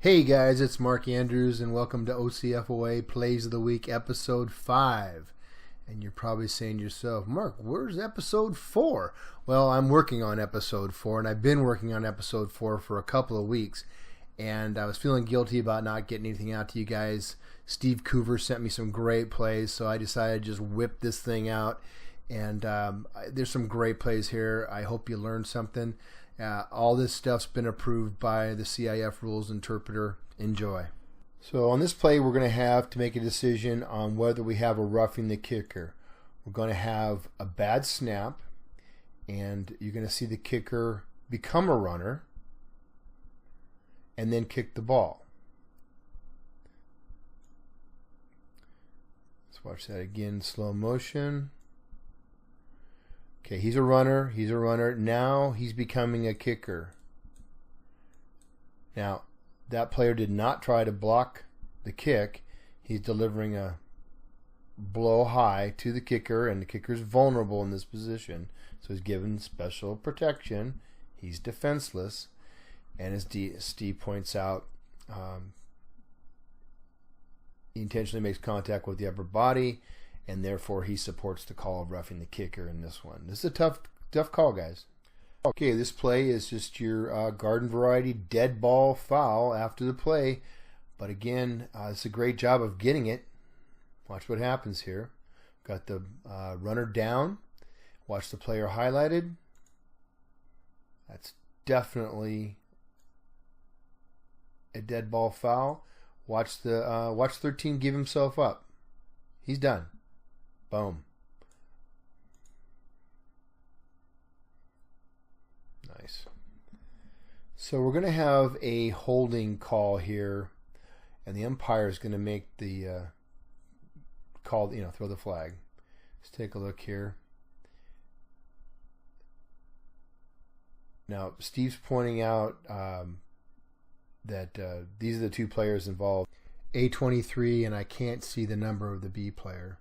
Hey guys, it's Mark Andrews and welcome to OCFOA Plays of the Week episode 5. And you're probably saying to yourself, Mark, where's episode 4? Well, I'm working on episode 4 and I've been working on episode 4 for a couple of weeks. And I was feeling guilty about not getting anything out to you guys. Steve Coover sent me some great plays, so I decided to just whip this thing out. And there's some great plays here. I hope you learned something. All this stuff's been approved by the CIF rules interpreter. Enjoy. So on this play, we're going to have to make a decision on whether we have a roughing the kicker. We're going to have a bad snap, and you're going to see the kicker become a runner and then kick the ball. Let's watch that again, slow motion. Okay, he's a runner. He's a runner. Now he's becoming a kicker. Now, that player did not try to block the kick. He's delivering a blow high to the kicker, and the kicker's vulnerable in this position. So he's given special protection. He's defenseless. And as Steve points out, he intentionally makes contact with the upper body, and therefore he supports the call of roughing the kicker in this one. This is a tough call, guys. Okay, this play is just your garden variety dead ball foul after the play. But again, it's a great job of getting it. Watch what happens here. Got the runner down. Watch the player highlighted. That's definitely a dead ball foul. Watch 13 give himself up. He's done. Boom. Nice. So we're going to have a holding call here, and the umpire is going to make the call, throw the flag. Let's take a look here. Now, Steve's pointing out that these are the two players involved. A23, and I can't see the number of the B player.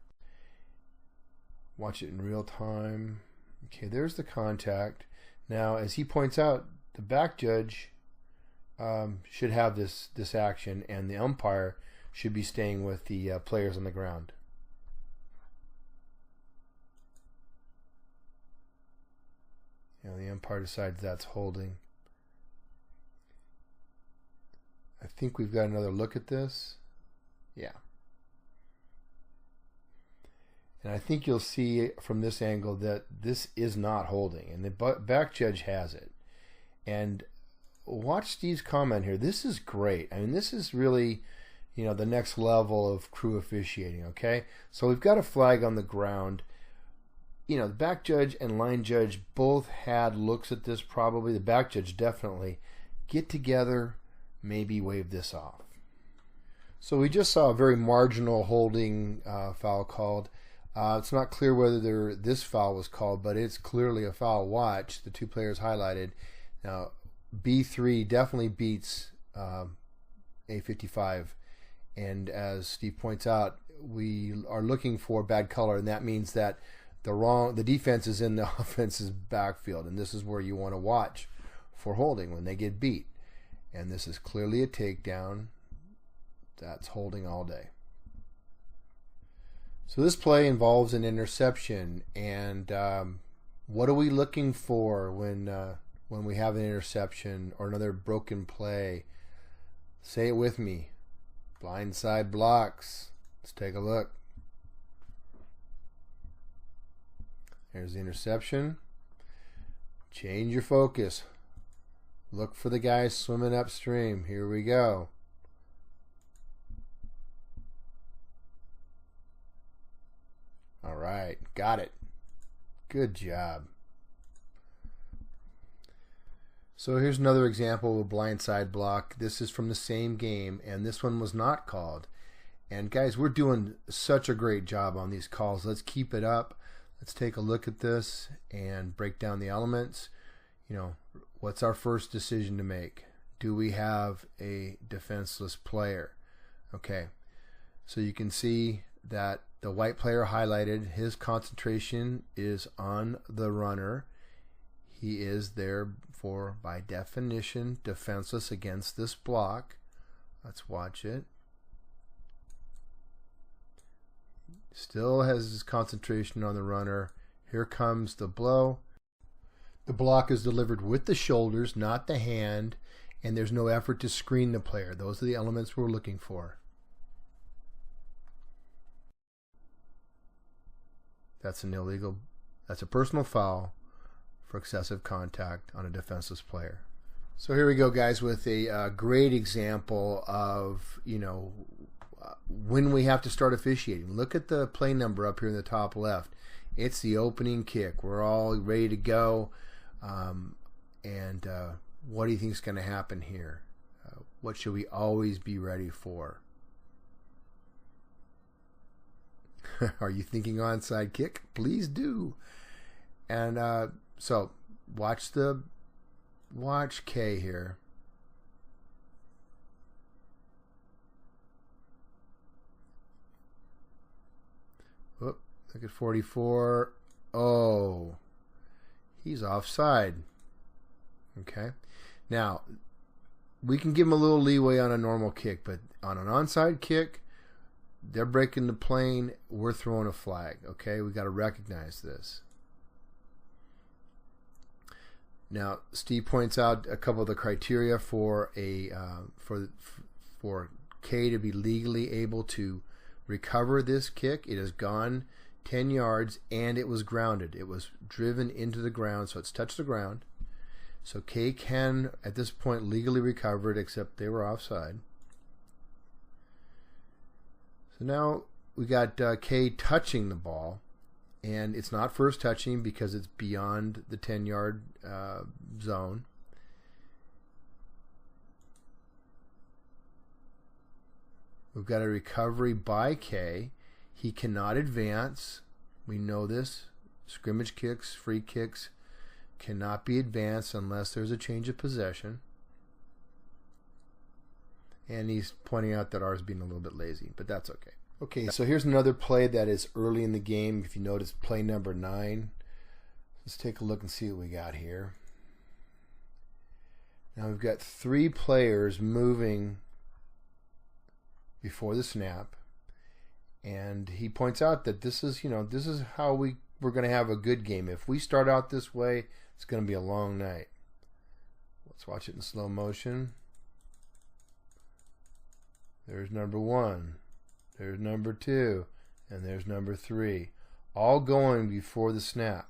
Watch it in real time. Okay, there's the contact. Now, as he points out, the back judge should have this action, and the umpire should be staying with the players on the ground. The umpire decides that's holding. I think we've got another look at this. Yeah. And I think you'll see from this angle that this is not holding, and the back judge has it. And watch Steve's comment here. This is great. I mean, this is really, the next level of crew officiating, okay? So we've got a flag on the ground. The back judge and line judge both had looks at this probably. The back judge definitely. Get together, maybe wave this off. So we just saw a very marginal holding foul called. It's not clear whether this foul was called, but it's clearly a foul. Watch the two players highlighted. Now, B3 definitely beats A55, and as Steve points out, we are looking for bad color, and that means that the defense is in the offense's backfield, and this is where you want to watch for holding when they get beat. And this is clearly a takedown. That's holding all day. So this play involves an interception, and what are we looking for when we have an interception or another broken play? Say it with me. Blindside blocks. Let's take a look. There's the interception. Change your focus. Look for the guy swimming upstream. Here we go. All right, got it. Good job. So here's another example of a blindside block. This is from the same game, and this one was not called. And guys, we're doing such a great job on these calls. Let's keep it up. Let's take a look at this and break down the elements. What's our first decision to make? Do we have a defenseless player? Okay, so you can see that the white player highlighted, his concentration is on the runner. He is therefore, by definition, defenseless against this block. Let's watch it. Still has his concentration on the runner. Here comes the blow. The block is delivered with the shoulders, not the hand, and there's no effort to screen the player. Those are the elements we're looking for. That's a personal foul for excessive contact on a defenseless player. So here we go, guys, with a great example of, when we have to start officiating. Look at the play number up here in the top left. It's the opening kick. We're all ready to go. What do you think is going to happen here? What should we always be ready for? Are you thinking onside kick? Please do. And so watch K here. Look at 44. Oh, he's offside. Okay. Now, we can give him a little leeway on a normal kick, but on an onside kick, they're breaking the plane. We're throwing a flag. Okay, we got to recognize this. Now, Steve points out a couple of the criteria for for K to be legally able to recover this kick. It has gone 10 yards and it was grounded. It was driven into the ground, so it's touched the ground. So K can, at this point, legally recover it, except they were offside. So now we got K touching the ball, and it's not first touching because it's beyond the 10-yard zone. We've got a recovery by K. He cannot advance. We know this. Scrimmage kicks, free kicks cannot be advanced unless there's a change of possession. And he's pointing out that ours being a little bit lazy, but that's okay. Okay, so here's another play that is early in the game. If you notice, play number 9. Let's take a look and see what we got here. Now we've got 3 players moving before the snap, and he points out that this is how we're going to have a good game. If we start out this way, it's going to be a long night. Let's watch it in slow motion. There's number 1, there's number 2, and there's number 3, all going before the snap.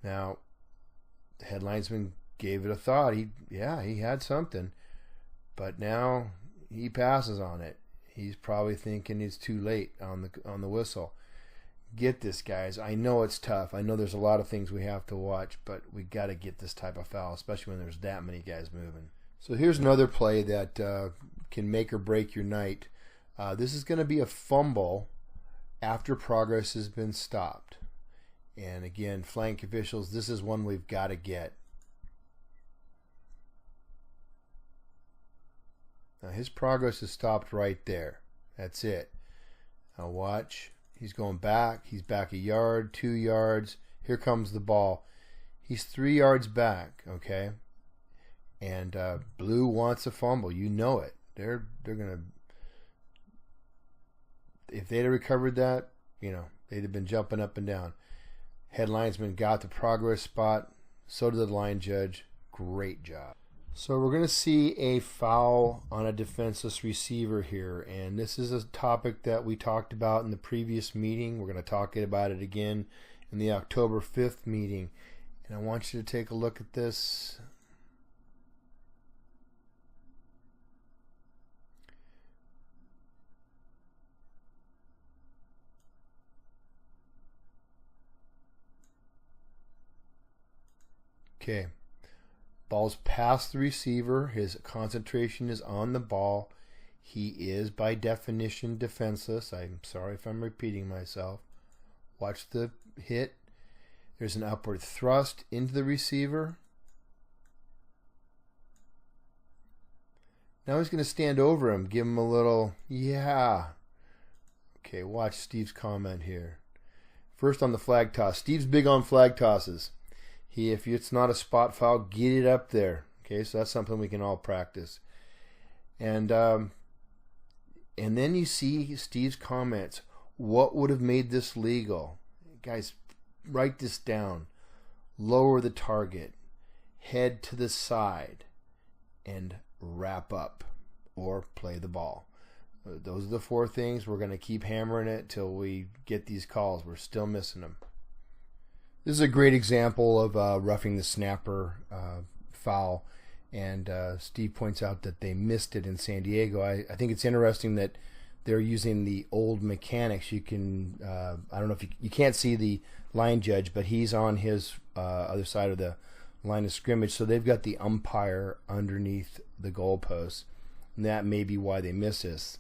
Now, the head linesman gave it a thought. He had something, but now he passes on it. He's probably thinking it's too late on the whistle. Get this, guys. I know it's tough. I know there's a lot of things we have to watch, but we got to get this type of foul, especially when there's that many guys moving. So here's another play that can make or break your night. This is going to be a fumble after progress has been stopped. And again, flank officials, this is one we've got to get. Now his progress is stopped right there. That's it. Now watch. He's going back. He's back a yard, 2 yards. Here comes the ball. He's 3 yards back, okay? And Blue wants a fumble. You know it. They're gonna. If they'd have recovered that, they'd have been jumping up and down. Head linesman got the progress spot. So did the line judge. Great job. So we're going to see a foul on a defenseless receiver here, and this is a topic that we talked about in the previous meeting. We're going to talk about it again in the October 5th meeting, and I want you to take a look at this. Okay. Ball's past the receiver. His concentration is on the ball. He is, by definition, defenseless. I'm sorry if I'm repeating myself. Watch the hit. There's an upward thrust into the receiver. Now he's going to stand over him, give him a little, yeah. Okay, watch Steve's comment here. First on the flag toss. Steve's big on flag tosses. If it's not a spot foul, get it up there. Okay, so that's something we can all practice. And then you see Steve's comments. What would have made this legal? Guys, write this down. Lower the target, head to the side, and wrap up or play the ball. Those are the 4 things. We're going to keep hammering it till we get these calls. We're still missing them. This is a great example of roughing the snapper foul. And Steve points out that they missed it in San Diego. I think it's interesting that they're using the old mechanics. You can, I don't know if you can't see the line judge, but he's on his other side of the line of scrimmage. So they've got the umpire underneath the goalpost. And that may be why they miss this.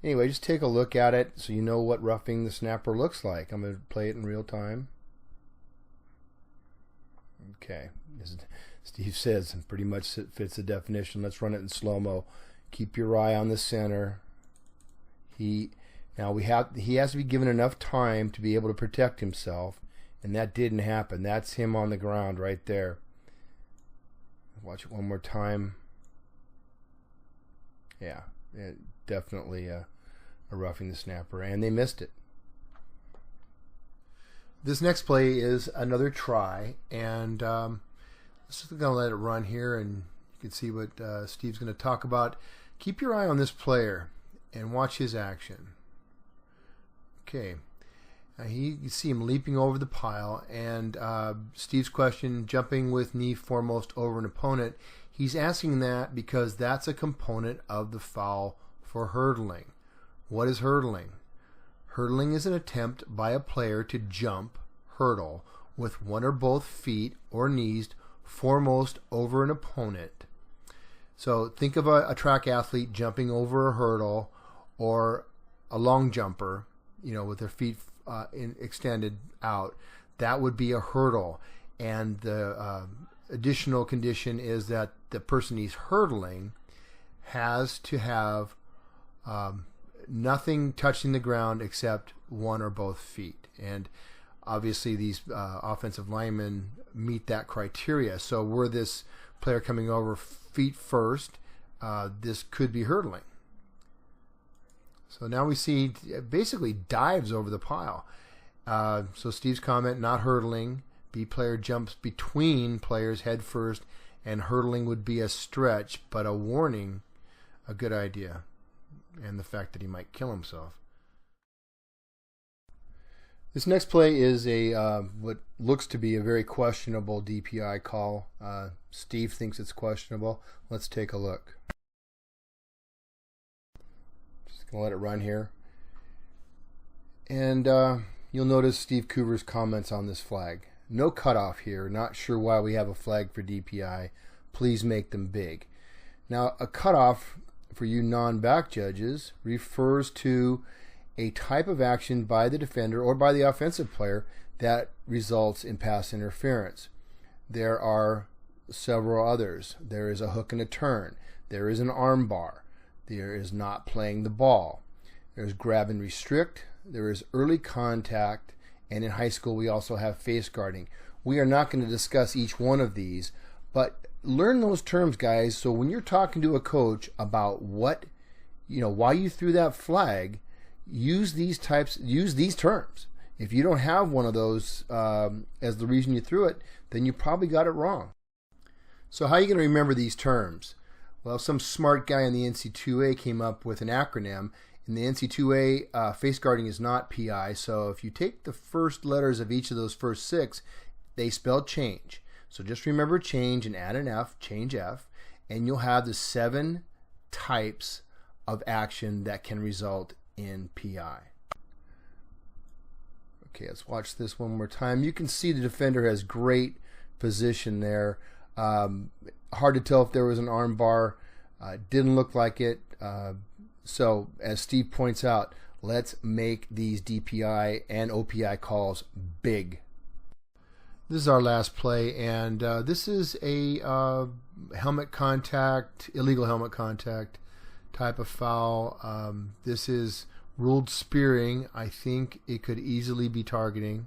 Anyway, just take a look at it so you know what roughing the snapper looks like. I'm going to play it in real time. Okay. Steve says and pretty much fits the definition. Let's run it in slow-mo. Keep your eye on the center. He has to be given enough time to be able to protect himself, and that didn't happen. That's him on the ground right there. Watch it one more time. Yeah, definitely a roughing the snapper, and they missed it. This next play is another try, and just going to let it run here, and you can see what Steve's going to talk about. Keep your eye on this player and watch his action. Okay. You see him leaping over the pile, and Steve's question, jumping with knee foremost over an opponent, he's asking that because that's a component of the foul for hurdling. What is hurdling? Hurdling is an attempt by a player to jump, hurdle, with one or both feet or knees foremost over an opponent. So think of a track athlete jumping over a hurdle, or a long jumper, with their feet extended out. That would be a hurdle. And the additional condition is that the person he's hurdling has to have nothing touching the ground except one or both feet. And obviously these offensive linemen meet that criteria. So were this player coming over feet first, this could be hurdling. So now we see basically dives over the pile. So Steve's comment, not hurdling. B player jumps between players head first, and hurdling would be a stretch, but a warning, a good idea. And the fact that he might kill himself. This next play is what looks to be a very questionable DPI call. Steve thinks it's questionable. Let's take a look. Just going to let it run here. And you'll notice Steve Coover's comments on this flag. No cutoff here. Not sure why we have a flag for DPI. Please make them big. Now, a cutoff, for you non-back judges, refers to a type of action by the defender or by the offensive player that results in pass interference. There are several others. There is a hook and a turn. There is an arm bar. There is not playing the ball. There's grab and restrict. There is early contact. And in high school, we also have face guarding. We are not going to discuss each one of these, but learn those terms, guys. So when you're talking to a coach about why you threw that flag, use these terms. If you don't have one of those as the reason you threw it, then you probably got it wrong. So how are you going to remember these terms? Well, some smart guy in the NC2A came up with an acronym. In the NC2A, face guarding is not PI, so if you take the first letters of each of those first 6, they spell change. So just remember change and add an F, change F, and you'll have the 7 types of action that can result in PI. Okay, let's watch this one more time. You can see the defender has great position there. Hard to tell if there was an arm bar. Didn't look like it. So, as Steve points out, let's make these DPI and OPI calls big. This is our last play, and this is a helmet contact, illegal helmet contact type of foul. This is ruled spearing. I think it could easily be targeting.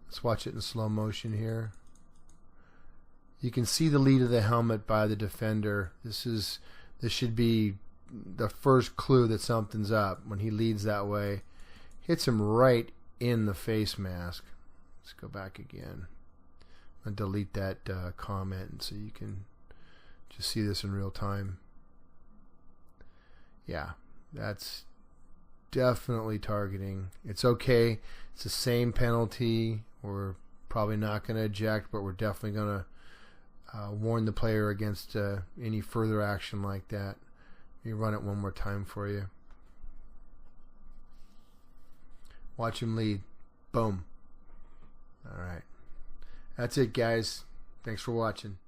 Let's watch it in slow motion here. You can see the lead of the helmet by the defender. This is This should be the first clue that something's up when he leads that way. Hits him right in the face mask. Let's go back again. I'm going to delete that comment so you can just see this in real time. Yeah, that's definitely targeting. It's okay. It's the same penalty. We're probably not going to eject, but we're definitely going to warn the player against any further action like that. Let me run it one more time for you. Watch him lead. Boom. All right. That's it, guys. Thanks for watching.